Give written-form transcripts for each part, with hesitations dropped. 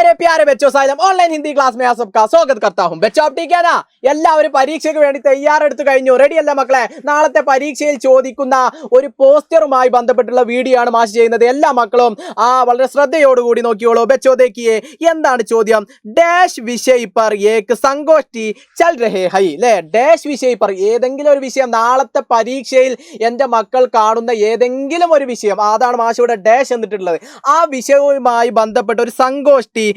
मेरे प्यारे बच्चों साइलम ऑनलाइन हिंदी क्लास में आप सबका स्वागत करता हूं। बच्चों आप ठीक है ना? എല്ലാവരും പരീക്ഷയ്ക്ക് വേണ്ടി തയ്യാറെടുത്തു കഴിഞ്ഞു? റെഡി അല്ലേ മക്കളെ? നാളത്തെ പരീക്ഷയിൽ ചോദിക്കുന്ന ഒരു പോസ്റ്ററുമായി ബന്ധപ്പെട്ടുള്ള വീഡിയോ ആണ് മാഷ് ചെയ്യുന്നത്. എല്ലാ മക്കളും വളരെ ശ്രദ്ധയോടുകൂടി നോക്കിയോളൂ. ബच्चों देखिए എന്താണ് ചോദ്യം? ഡാഷ് വിഷയ് पर एक संगोष्ठी चल रहे हैं ല്ലേ? ഡാഷ് വിഷയ് पर ഏതെങ്കിലും ഒരു വിഷയം നാളത്തെ പരീക്ഷയിൽ എൻ്റെ മക്കൾ കാണുന്ന ഏതെങ്കിലും ഒരു വിഷയം അതാണ് മാഷ് ഇവിടെ ഡാഷ് എന്നിട്ടുള്ളത്. ആ വിഷയവുമായി ബന്ധപ്പെട്ട ഒരു സംഗോഷ്ഠി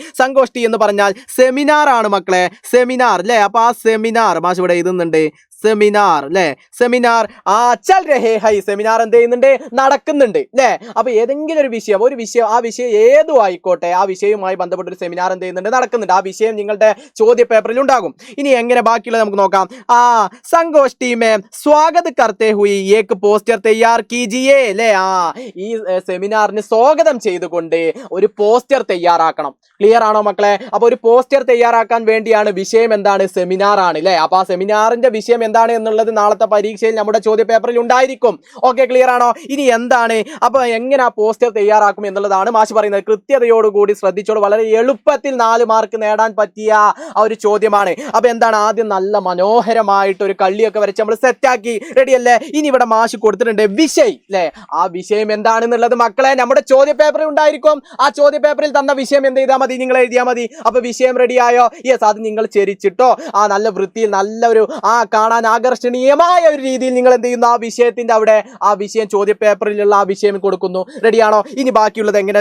എന്ന് പറഞ്ഞാൽ സെമിനാർ ആണ് മക്കളെ. സെമിനാർ അല്ലേ? അപ്പൊ ആ സെമിനാർ മാഷ് ഇവിടെ എഴുതുന്നുണ്ട്. സെമിനാർ അല്ലേ? സെമിനാർ ചൽ രഹേ ഹൈ. സെമിനാർ എന്ത് ചെയ്യുന്നുണ്ട്? നടക്കുന്നുണ്ട് അല്ലേ? അപ്പൊ ഏതെങ്കിലും ഒരു വിഷയം ആ വിഷയം ഏതും ആയിക്കോട്ടെ, ആ വിഷയവുമായി ബന്ധപ്പെട്ട ഒരു സെമിനാർ എന്ത് ചെയ്യുന്നുണ്ട്? നടക്കുന്നുണ്ട്. ആ വിഷയം നിങ്ങളുടെ ചോദ്യ പേപ്പറിൽ ഉണ്ടാകും. ഇനി എങ്ങനെ ബാക്കിയുള്ളത് നമുക്ക് നോക്കാം. സംഗോഷ്ഠി മേ സ്വാഗത് കർത്തേ ഹുയി ഏക് പോസ്റ്റർ തയ്യാർ കീജിയേ അല്ലേ? ഈ സെമിനാറിന് സ്വാഗതം ചെയ്തുകൊണ്ട് ഒരു പോസ്റ്റർ തയ്യാറാക്കണം. ക്ലിയർ ആണോ മക്കളെ? അപ്പൊ ഒരു പോസ്റ്റർ തയ്യാറാക്കാൻ വേണ്ടിയാണ്. വിഷയം എന്താണ്? സെമിനാർ ആണ് അല്ലേ? അപ്പൊ ആ സെമിനാറിന്റെ വിഷയം എന്താണ് എന്നുള്ളത് നാളത്തെ പരീക്ഷയിൽ നമ്മുടെ ചോദ്യ പേപ്പറിൽ ഉണ്ടായിരിക്കും. ഓക്കെ, ക്ലിയർ ആണോ? ഇനി എന്താണ് അപ്പൊ എങ്ങനെ ആ പോസ്റ്റർ തയ്യാറാക്കും എന്നുള്ളതാണ് മാഷ് പറയുന്നത്. കൃത്യതയോടുകൂടി ശ്രദ്ധിച്ചോളൂ. വളരെ എളുപ്പത്തിൽ 4 മാർക്ക് നേടാൻ പറ്റിയ ആ ഒരു ചോദ്യമാണ്. അപ്പൊ എന്താണ്? ആദ്യം നല്ല മനോഹരമായിട്ട് ഒരു കള്ളിയൊക്കെ വരച്ച് നമ്മൾ സെറ്റാക്കി. റെഡി അല്ലേ? ഇനി ഇവിടെ മാഷ് കൊടുത്തിട്ടുണ്ട് വിഷയ് അല്ലേ? ആ വിഷയം എന്താണെന്നുള്ളത് മക്കളെ നമ്മുടെ ചോദ്യ പേപ്പറിൽ ഉണ്ടായിരിക്കും. ആ ചോദ്യ പേപ്പറിൽ തന്ന വിഷയം എന്ത് ചെയ്താൽ മതി? നിങ്ങൾ എഴുതിയാൽ മതി. അപ്പൊ വിഷയം റെഡിയായോ? യെസ്, അത് നിങ്ങൾ ചെരിച്ചിട്ടോ നല്ല വൃത്തിയിൽ നല്ലൊരു കാണാൻ ആകർഷണീയമായ ഒരു രീതിയിൽ നിങ്ങൾ എന്ത് ചെയ്യുന്നു? ആ വിഷയത്തിന്റെ അവിടെ ആ വിഷയം ചോദ്യ പേപ്പറിലുള്ള ആ വിഷയം കൊടുക്കുന്നു. റെഡിയാണോ? ഇനി ബാക്കിയുള്ളത് എങ്ങനെ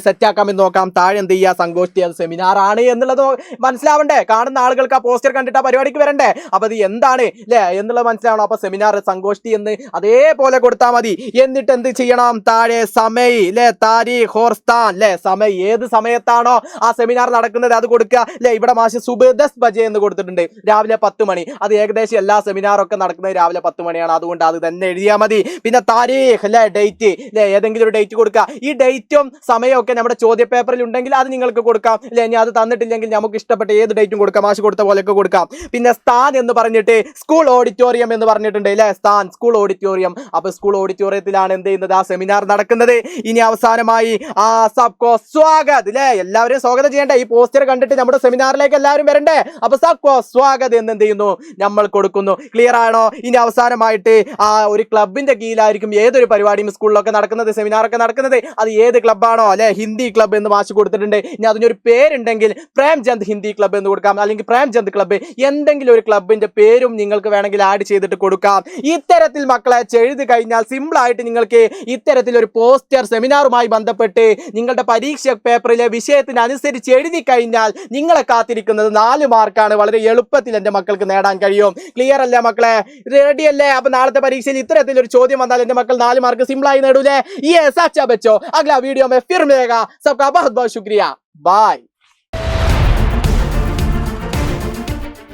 സെറ്റാക്കാമെന്ന് നോക്കാം. താഴെ എന്ത് ചെയ്യുക? സംഗോഷ്ഠി അത് സെമിനാർ ആണ് എന്നുള്ളത് മനസ്സിലാവണ്ടേ? കാണുന്ന ആളുകൾക്ക് ആ പോസ്റ്റർ കണ്ടിട്ട് ആ പരിപാടിക്ക് വരണ്ടേ? അപ്പൊ അത് എന്താണ് അല്ലേ എന്നുള്ളത് മനസ്സിലാവണം. അപ്പൊ സെമിനാർ സംഗോഷ്ഠി എന്ന് അതേപോലെ കൊടുത്താൽ മതി. എന്നിട്ട് എന്ത് ചെയ്യണം? താഴെ സമയ് അല്ലെ, താരീഖ് ഓർ സ്ഥാൻ അല്ലെ, സമയം ഏത് സമയത്താണോ ആ സെമിനാർ നടക്കുന്നത് അത് കൊടുക്കുക അല്ലെ. ഇവിടെ മാഷ് സുബഹ് 10 ബജെ എന്ന് കൊടുത്തിട്ടുണ്ട്. രാവിലെ 10 മണി. അത് ഏകദേശം എല്ലാ സെമിനാറൊക്കെ നടക്കുന്നത് രാവിലെ 10 മണിയാണ്. അതുകൊണ്ട് അത് തന്നെ എഴുതിയാൽ മതി. പിന്നെ താരീഖ് അല്ലെ, ഡേറ്റ് അല്ലെ, ഏതെങ്കിലും ഒരു ഡേറ്റ് കൊടുക്കുക. ഈ ഡേറ്റും സമയമൊക്കെ നമ്മുടെ ചോദ്യ പേപ്പറിൽ ഉണ്ടെങ്കിൽ അത് നിങ്ങൾക്ക് കൊടുക്കാം അല്ലെ. ഇനി അത് തന്നിട്ടില്ലെങ്കിൽ നമുക്ക് ഇഷ്ടപ്പെട്ട ഏത് ഡേറ്റും കൊടുക്കാം. മാഷ് കൊടുത്ത പോലെയൊക്കെ കൊടുക്കാം. പിന്നെ സ്ഥാൻ എന്ന് പറഞ്ഞിട്ട് സ്കൂൾ ഓഡിറ്റോറിയം എന്ന് പറഞ്ഞിട്ടുണ്ട് അല്ലെ. സ്ഥാൻ സ്കൂൾ ഓഡിറ്റോറിയം. അപ്പൊ സ്കൂൾ ഓഡിറ്റോറിയത്തിലാണ് എന്ത് ചെയ്യുന്നത്? ആ സെമിനാർ നടക്കുന്നത്. ഇനി അവസാനമായി സബ്കോ സ്വാഗത് അല്ലെ, എല്ലാവരും സ്വാഗതം ചെയ്യണ്ടേ? ഈ പോസ്റ്റർ കണ്ടിട്ട് നമ്മുടെ സെമിനാറിലേക്ക് എല്ലാവരും വരണ്ടേ? അപ്പൊ സബ്കോ സ്വാഗത് എന്ന് എന്ത് ചെയ്യുന്നു? നമ്മൾ കൊടുക്കുന്നു. ക്ലിയർ ആണോ? ഇനി അവസാനമായിട്ട് ഒരു ക്ലബിന്റെ കീഴിലായിരിക്കും ഏതൊരു പരിപാടിയും സ്കൂളിലൊക്കെ നടക്കുന്നത്, സെമിനാറൊക്കെ നടക്കുന്നത്. അത് ഏത് ക്ലബ്ബാണോ അല്ലെ? ഹിന്ദി ക്ലബ് എന്ന് മാഷ് കൊടുത്തിട്ടുണ്ട്. ഇനി അതിനൊരു പേരുണ്ടെങ്കിൽ പ്രേംചന്ദ് ഹിന്ദി ക്ലബ് എന്ന് കൊടുക്കാം, അല്ലെങ്കിൽ പ്രേംചന്ദ് ക്ലബ്ബ്, എന്തെങ്കിലും ഒരു ക്ലബിന്റെ പേരും നിങ്ങൾക്ക് വേണമെങ്കിൽ ആഡ് ചെയ്തിട്ട് കൊടുക്കാം. ഇത്തരത്തിൽ മക്കളെ എഴുതി കഴിഞ്ഞാൽ സിമ്പിൾ ആയിട്ട് നിങ്ങൾക്ക് ഇത്തരത്തിൽ ഒരു പോസ്റ്റർ സെമിനാറുമായി ബന്ധപ്പെട്ട് നിങ്ങളുടെ പരീക്ഷ പേപ്പറിലെ വിഷയത്തിനനുസരിച്ച് എഴുതി കഴിഞ്ഞാൽ നിങ്ങളെ കാത്തിരിക്കുന്നത് 4 മാർക്കാണ്. വളരെ എളുപ്പത്തിൽ എൻ്റെ മക്കൾക്ക് നേടാൻ കഴിയും. ക്ലിയർ അല്ലേ മക്കളെ? റെഡി അല്ലേ? അപ്പൊ നാളത്തെ പരീക്ഷയിൽ ഇത്തരത്തിൽ ഒരു ചോദ്യം വന്നാൽ എൻ്റെ മക്കൾ 4 മാർക്ക് സിമ്പിൾ ആയി നേടൂലേ? യെസ്, अच्छा बच्चों, अगला वीडियो में फिर मिलेगा. सबका बहुत बहुत शुक्रिया. बाय.